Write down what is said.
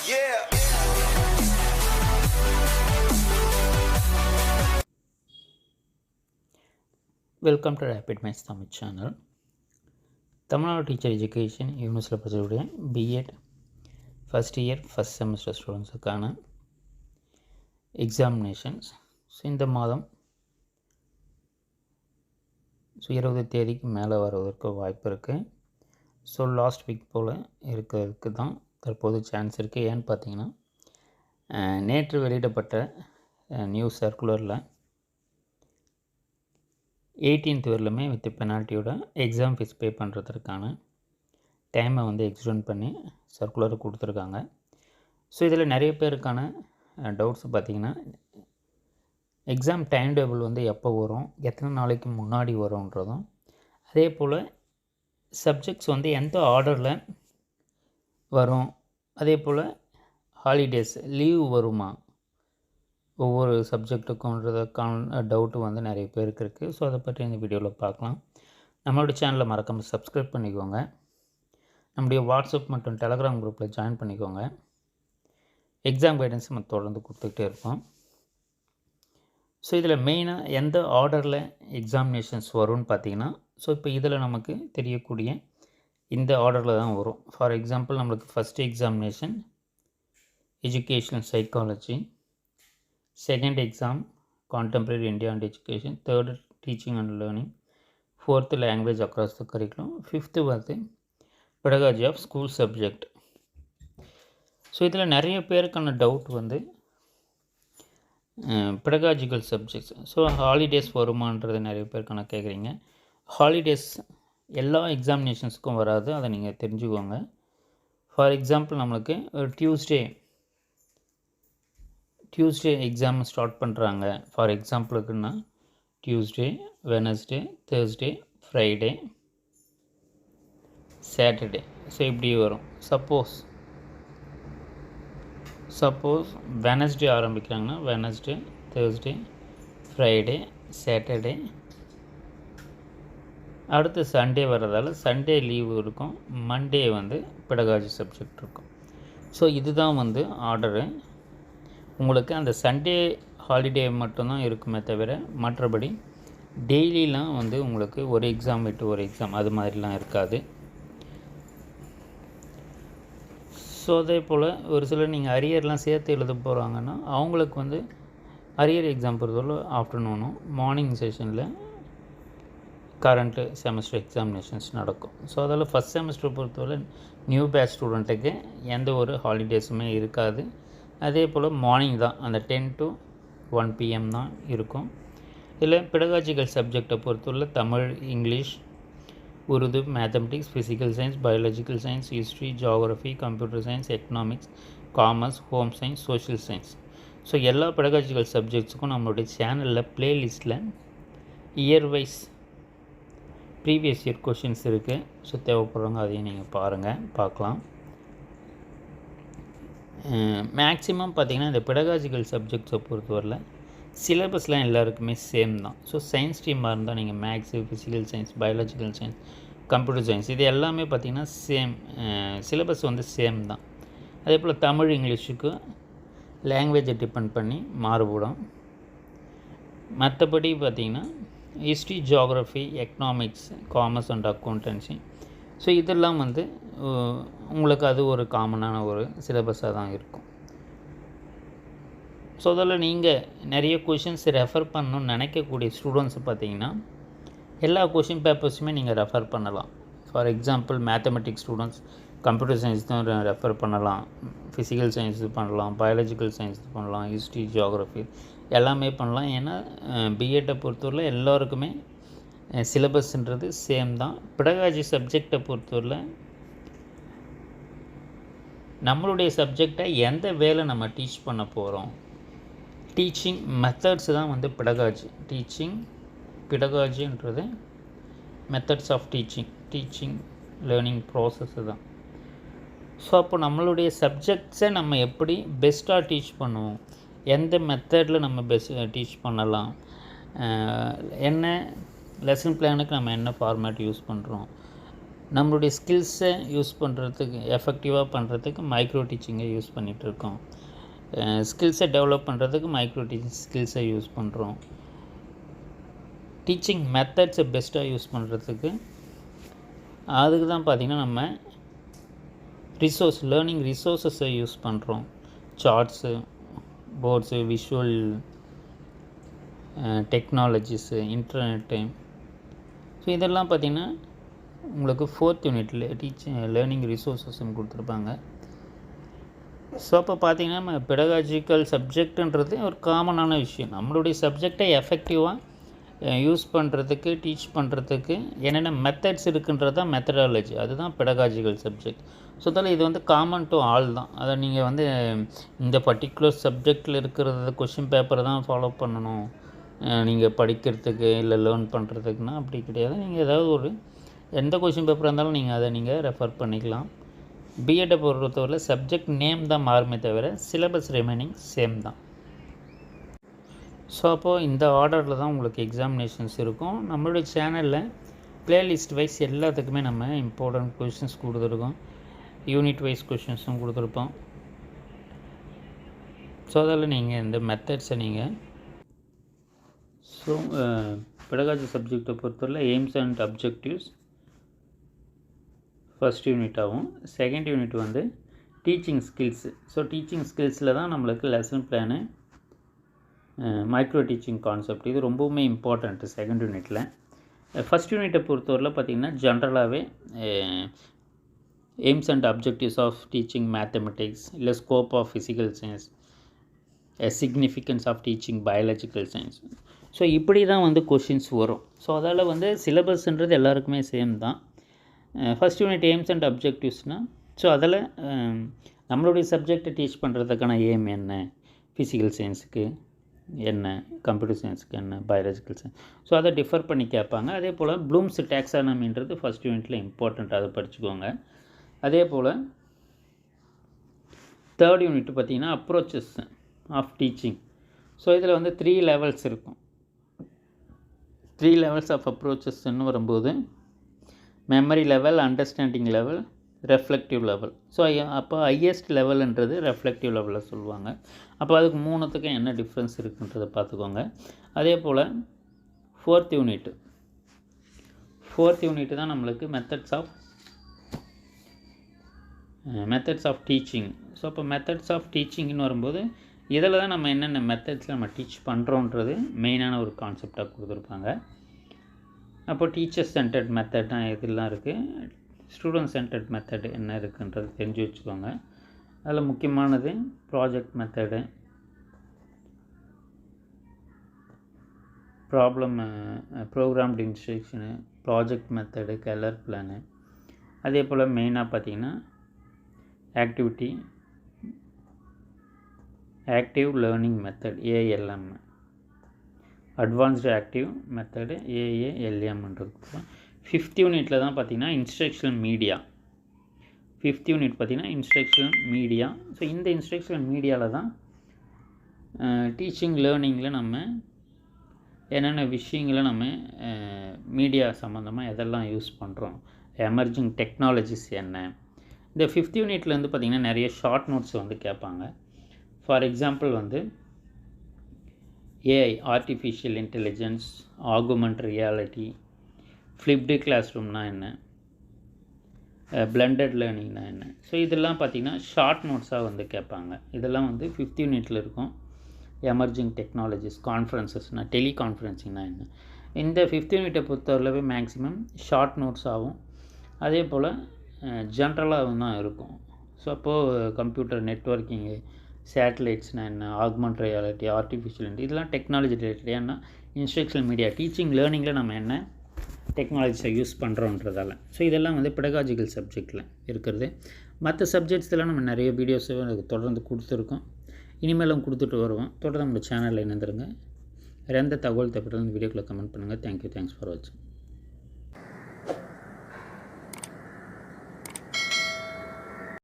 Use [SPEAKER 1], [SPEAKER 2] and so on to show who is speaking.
[SPEAKER 1] Yeah.
[SPEAKER 2] Welcome to rapid maths Tamil channel. Tamil Nadu teacher education யூனிவர்சிட்டியில் படிக்கக்கூடிய B Ed first year first semester ஸ்டூடெண்ட்ஸுக்கான examinations இந்த மாதம் 20 தேதிக்கு மேலே வருவதற்கு வாய்ப்பு இருக்குது. ஸோ லாஸ்ட் வீக் போல் இருக்கிறதுக்கு தான் தற்போது சான்ஸ் இருக்குது. ஏன்னு பார்த்தீங்கன்னா நேற்று வெளியிடப்பட்ட நியூஸ் சர்க்குலரில் 18th வரலுமே வித் பெனால்ட்டியோட எக்ஸாம் ஃபீஸ் பே பண்ணுறதுக்கான டைமை வந்து எக்ஸ்டெண்ட் பண்ணி சர்க்குலர் கொடுத்துருக்காங்க. ஸோ இதில் நிறைய பேருக்கான டவுட்ஸ் பார்த்திங்கன்னா எக்ஸாம் டைம் டேபிள் வந்து எப்போ வரும், எத்தனை நாளைக்கு முன்னாடி வரும்ன்றதும், அதே போல் சப்ஜெக்ட்ஸ் வந்து எந்த ஆர்டரில் வரும், அதே போல் ஹாலிடேஸ் லீவ் வருமா ஒவ்வொரு சப்ஜெக்ட்டுக்குன்றதுக்கான டவுட்டு வந்து நிறைய பேருக்கு இருக்குது. ஸோ அதை பற்றி இந்த வீடியோவில் பார்க்கலாம். நம்மளோட சேனலை மறக்காமல் சப்ஸ்கிரைப் பண்ணிக்கோங்க. நம்முடைய வாட்ஸ்அப் மற்றும் டெலகிராம் குரூப்பில் ஜாயின் பண்ணிக்கோங்க. எக்ஸாம் கைடன்ஸ் நம்ம தொடர்ந்து கொடுத்துக்கிட்டே இருப்போம். ஸோ இதில் மெயினாக எந்த ஆர்டரில் எக்ஸாமினேஷன்ஸ் வரும்னு பார்த்தீங்கன்னா, ஸோ இப்போ இதில் நமக்கு தெரியக்கூடிய இந்த ஆர்டரில் தான் வரும். ஃபார் எக்ஸாம்பிள் நம்மளுக்கு first examination educational psychology, second exam contemporary India and education, third teaching and learning, fourth language across the curriculum, fifth வந்து pedagogy of school subject. So இதில் நிறைய பேருக்கான டவுட் வந்து பெடகாஜிக்கல் சப்ஜெக்ட்ஸ். ஸோ ஹாலிடேஸ் வருமானது நிறைய பேருக்கான கேட்குறீங்க. ஹாலிடேஸ் எல்லா எக்ஸாமினேஷன்ஸுக்கும் வராது, அதை நீங்கள் தெரிஞ்சுக்கோங்க. ஃபார் எக்ஸாம்பிள் நம்மளுக்கு ஒரு டியூஸ்டே எக்ஸாம் ஸ்டார்ட் பண்ணுறாங்க. ஃபார் எக்ஸாம்பிளுக்குன்னா Tuesday, Wednesday, Thursday, Friday, Saturday. So இப்படி வரும். சப்போஸ் வெனஸ்டே ஆரம்பிக்கிறாங்கன்னா வெனஸ்டே, தேர்ஸ்டே, ஃப்ரைடே, சாட்டர்டே, அடுத்து சண்டே வர்றதால சண்டே லீவு இருக்கும், மண்டே வந்து பெடகாஜி சப்ஜெக்ட் இருக்கும். ஸோ இதுதான் வந்து ஆர்டரு. உங்களுக்கு அந்த சண்டே ஹாலிடே மட்டும்தான் இருக்குமே தவிர மற்றபடி டெய்லிலாம் வந்து உங்களுக்கு ஒரு எக்ஸாம் விட்டு ஒரு எக்ஸாம் அது மாதிரிலாம் இருக்காது. ஸோ அதே போல் ஒரு சிலர் நீங்கள் அரியர்லாம் சேர்த்து எழுத போகிறாங்கன்னா அவங்களுக்கு வந்து அரியர் எக்ஸாம் பொறுத்தவரை ஆஃப்டர்நூனும் மார்னிங் செஷனில் கரண்ட்டு செமஸ்டர் எக்ஸாமினேஷன்ஸ் நடக்கும். ஸோ அதில் ஃபஸ்ட் செமஸ்டர் பொறுத்தவரை நியூ பேட்ச் ஸ்டூடெண்ட்டுக்கு எந்த ஒரு ஹாலிடேஸுமே இருக்காது. அதே போல் மார்னிங் தான் அந்த 10 to 1 PM தான் இருக்கும். இதில் பெடகாஜிக்கல் சப்ஜெக்டை பொறுத்தவரை Tamil, English, Urdu, mathematics, physical science, biological science, history, geography, computer science, economics, commerce, home science, social science. So எல்லா பெடகாஜிக்கல் சப்ஜெக்ட்ஸுக்கும் நம்மளுடைய சேனலில் ப்ளேலிஸ்ட்டில் year wise previous year questions இருக்குது. ஸோ தேவைப்படுறவங்க அதையும் நீங்கள் பார்க்கலாம். மேக்ஸிமம் பார்த்திங்கன்னா இந்த பெடகாஜிக்கல் சப்ஜெக்ட்ஸை பொறுத்தவரையில் சிலபஸ்லாம் எல்லாருக்குமே சேம் தான். ஸோ சயின்ஸ் ஸ்ட்ரீமாக இருந்தால் நீங்கள் maths, physical science, biological science, computer science இது எல்லாமே பார்த்திங்கன்னா சேம் சிலபஸ் வந்து சேம் தான். அதே போல் தமிழ், இங்கிலீஷுக்கு லாங்குவேஜை டிபெண்ட் பண்ணி மாறுபடும். மற்றபடி பார்த்திங்கன்னா history, geography, economics, commerce and accountancy, so இதெல்லாம் வந்து உங்களுக்கு அது ஒரு காமனான ஒரு சிலபஸாக தான் இருக்கும். ஸோ அதில் நீங்கள் நிறைய கொஷின்ஸ் ரெஃபர் பண்ணணும்னு நினைக்கக்கூடிய ஸ்டூடெண்ட்ஸ் பார்த்திங்கன்னா எல்லா கொஷின் பேப்பர்ஸுமே நீங்கள் ரெஃபர் பண்ணலாம். For example mathematics students computer science தான் ரெஃபர் பண்ணலாம், ஃபிசிக்கல் சயின்ஸ் பண்ணலாம், பயாலஜிக்கல் சயின்ஸ் பண்ணலாம், ஹிஸ்ட்ரி, ஜியாகிரஃபி எல்லாமே பண்ணலாம். ஏன்னா பிஎட்டை பொறுத்தவரையில் எல்லோருக்குமே சிலபஸ்ன்றது சேம் தான். பெடகாஜி சப்ஜெக்டை பொறுத்தவரையில் நம்மளுடைய சப்ஜெக்டை எந்த வேலை நம்ம டீச் பண்ண போகிறோம், டீச்சிங் மெத்தட்ஸ் தான் வந்து பெடகாஜின்றது methods of teaching learning process தான். ஸோ அப்போ நம்மளுடைய சப்ஜெக்ட்ஸை நம்ம எப்படி பெஸ்ட்டாக டீச் பண்ணுவோம், எந்த மெத்தடில் நம்ம டீச் பண்ணலாம், என்ன லெசன் பிளானுக்கு நம்ம என்ன ஃபார்மேட் யூஸ் பண்ணுறோம், நம்மளுடைய ஸ்கில்ஸை யூஸ் பண்ணுறதுக்கு எஃபெக்டிவாக பண்ணுறதுக்கு மைக்ரோ டீச்சிங்கை யூஸ் பண்ணிகிட்ருக்கோம். ஸ்கில்ஸை டெவலப் பண்ணுறதுக்கு மைக்ரோ டீச்சிங் ஸ்கில்ஸை யூஸ் பண்ணுறோம். டீச்சிங் மெத்தட்ஸை பெஸ்ட்டாக யூஸ் பண்ணுறதுக்கு அதுக்கு தான் பார்த்திங்கன்னா நம்ம லேர்னிங் ரிசோர்ஸஸை யூஸ் பண்ணுறோம். Shorts, boards, visual technologies, internet. So இதெல்லாம் பார்த்திங்கன்னா உங்களுக்கு 4th யூனிட்டில் லேர்னிங் ரிசோர்ஸஸ்ன்னு கொடுத்துருப்பாங்க. ஸோ அப்போ பார்த்திங்கன்னா நம்ம பெடகாஜிக்கல் சப்ஜெக்டுன்றது ஒரு காமனான விஷயம். நம்மளுடைய சப்ஜெக்டை எஃபெக்டிவாக யூஸ் பண்ணுறதுக்கு, டீச் பண்ணுறதுக்கு என்னென்ன மெத்தட்ஸ் இருக்குன்றது தான் மெத்தடாலஜி. அதுதான் பெடகாஜிக்கல் சப்ஜெக்ட். ஸோ அதில் இது வந்து காமன் டு ஆல் தான். அதை நீங்கள் வந்து இந்த பர்டிகுலர் சப்ஜெக்டில் இருக்கிறது கொஷின் பேப்பரை தான் ஃபாலோ பண்ணணும் நீங்கள் படிக்கிறதுக்கு இல்லை லேர்ன் பண்ணுறதுக்குன்னா அப்படி கிடையாது. நீங்கள் ஏதாவது எந்த கொஷின் பேப்பராக இருந்தாலும் நீங்கள் அதை நீங்கள் ரெஃபர் பண்ணிக்கலாம். பிஎட்டை பொறுத்தவரையில் சப்ஜெக்ட் நேம் தான் மாறுமே தவிர சிலபஸ் ரிமைனிங் சேம் தான். ஸோ அப்போது இந்த ஆர்டரில் தான் உங்களுக்கு எக்ஸாமினேஷன்ஸ் இருக்கும். நம்மளுடைய சேனலில் ப்ளேலிஸ்ட் வைஸ் எல்லாத்துக்குமே நம்ம இம்பார்ட்டண்ட் கொஷின்ஸ் கொடுத்துருக்கோம். யூனிட் வைஸ் கொஷின்ஸும் கொடுத்துருப்போம். ஸோ அதில் நீங்கள் இந்த மெத்தட்ஸை நீங்கள் பெடகாஜி சப்ஜெக்டை பொறுத்தவரை எய்ம்ஸ் அண்ட் அப்ஜெக்டிவ்ஸ் ஃபஸ்ட் யூனிட்டாகவும், செகண்ட் யூனிட் வந்து டீச்சிங் ஸ்கில்ஸு. ஸோ டீச்சிங் ஸ்கில்ஸில் தான் நம்மளுக்கு lesson plan, micro teaching concept இது ரொம்பவுமே இம்பார்ட்டண்ட்டு செகண்ட் யூனிட்டில். ஃபஸ்ட் யூனிட்டை பொறுத்தவரையில் பார்த்திங்கன்னா ஜென்ரலாகவே aims and objectives of teaching mathematics, இல்லை scope of physical science, significance of teaching biological science. So இப்படி தான் வந்து கொஷின்ஸ் வரும். ஸோ அதால் வந்து சிலபஸ்ன்றது எல்லாருக்குமே சேம் தான். ஃபஸ்ட் யூனிட் எய்ம்ஸ் அண்ட் அப்ஜெக்டிவ்ஸ்னால் ஸோ அதில் நம்மளுடைய சப்ஜெக்டை டீச் பண்ணுறதுக்கான எய்ம் என்ன, ஃபிசிக்கல் சயின்ஸுக்கு என்ன, கம்ப்யூட்டர் சயின்ஸுக்கு என்ன, பயாலஜிக்கல் சயின்ஸ். ஸோ அதை டிஃபர் பண்ணி கேட்பாங்க. அதே போல் ப்ளூம்ஸ் டாக்ஸானமின்றது ஃபஸ்ட் யூனிட்டில் இம்பார்ட்டண்ட், அதை படிச்சுக்கோங்க. அதே போல் தேர்ட் யூனிட் பார்த்திங்கன்னா அப்ரோச்சஸ் ஆஃப் டீச்சிங். ஸோ இதில் வந்து 3 லெவல்ஸ் இருக்கும். 3 லெவல்ஸ் ஆஃப் அப்ரோச்சஸ்ன்னு வரும்போது memory level, understanding level, reflective level. So அப்போ ஹையஸ்ட் லெவல்ன்றது ரெஃப்ளெக்டிவ் லெவலில் சொல்லுவாங்க. அப்போ அதுக்கு 3த்துக்கும் என்ன டிஃப்ரென்ஸ் இருக்குன்றதை பார்த்துக்கோங்க. அதே போல் ஃபோர்த் யூனிட் தான் நம்மளுக்கு மெத்தட்ஸ் ஆஃப் டீச்சிங். ஸோ அப்போ மெத்தட்ஸ் ஆஃப் டீச்சிங்னு வரும்போது இதில் தான் நம்ம என்னென்ன மெத்தட்ஸில் நம்ம டீச் பண்ணுறோன்றது மெயினான ஒரு கான்செப்டாக கொடுத்துருப்பாங்க. அப்போ டீச்சர் சென்டர்ட் மெத்தட் தான் இதெல்லாம் இருக்குது. ஸ்டூடெண்ட் சென்டர்ட் மெத்தட் என்ன இருக்குன்றது தெரிஞ்சு வச்சுக்கோங்க. அதில் முக்கியமானது project method, programmed instruction, project method, colour plan. அதே போல் மெயினாக பார்த்திங்கன்னா active learning method ALM, advanced active method AALMன்றது. 5th யூனிட்டில் தான் பார்த்திங்கன்னா இன்ஸ்ட்ரக்ஷனல் மீடியா. ஸோ இந்த இன்ஸ்ட்ரக்ஷனல் மீடியாவில் தான் டீச்சிங் லேர்னிங்கில் நம்ம என்னென்ன விஷயங்களை நம்ம மீடியா சம்மந்தமாக எதெல்லாம் யூஸ் பண்ணுறோம், எமர்ஜிங் டெக்னாலஜிஸ் என்ன. இந்த 5th யூனிட்லேருந்து பார்த்திங்கன்னா நிறைய ஷார்ட் நோட்ஸ் வந்து கேட்பாங்க. ஃபார் எக்ஸாம்பிள் வந்து AI, artificial intelligence, augmented reality, flipped class ரூம்னா என்ன, பிளண்டட் லேர்னிங்னா என்ன. ஸோ இதெல்லாம் பார்த்திங்கன்னா ஷார்ட் நோட்ஸாக வந்து கேட்பாங்க. இதெல்லாம் வந்து 5th யூனிட்டில் இருக்கும். எமர்ஜிங் டெக்னாலஜிஸ், கான்ஃபரன்சஸ்னால் டெலிகான்ஃபரன்சிங்னா என்ன. இந்த 5th யூனிட்டை பொறுத்தவரையிலவே மேக்ஸிமம் ஷார்ட் நோட்ஸ் ஆகும். அதே போல் ஜென்ரலாக தான் இருக்கும். ஸோ அப்போது கம்ப்யூட்டர் நெட்வொர்க்கிங்கு, சேட்டலைட்ஸ்னால் என்ன, ஆக்மெண்ட் ரியாலிட்டி, ஆர்டிஃபிஷியல் இன்டெலிஜென்ஸ், இதெல்லாம் டெக்னாலஜி ரிலேட்டட். ஏன்னா இன்ஸ்ட்ரக்ஷனல் மீடியா டீச்சிங் லேர்னிங்கில் நம்ம என்ன டெக்னாலஜிஸை யூஸ் பண்ணுறோன்றதால. ஸோ இதெல்லாம் வந்து பெடகாஜிக்கல் சப்ஜெக்டில் இருக்கிறது. மற்ற சப்ஜெக்ட்ஸ்லாம் நம்ம நிறைய வீடியோஸை தொடர்ந்து கொடுத்துருக்கோம், இனிமேலும் கொடுத்துட்டு வருவோம். தொடர்ந்து நம்ம சேனலில் இணைந்துருங்க. வேறு எந்த தகவல் தேவைப்பட்டாலும் இந்த வீடியோக்குள்ளே கமெண்ட் பண்ணுங்கள். தேங்க்யூ, தேங்க்ஸ் ஃபார் வாட்சிங்.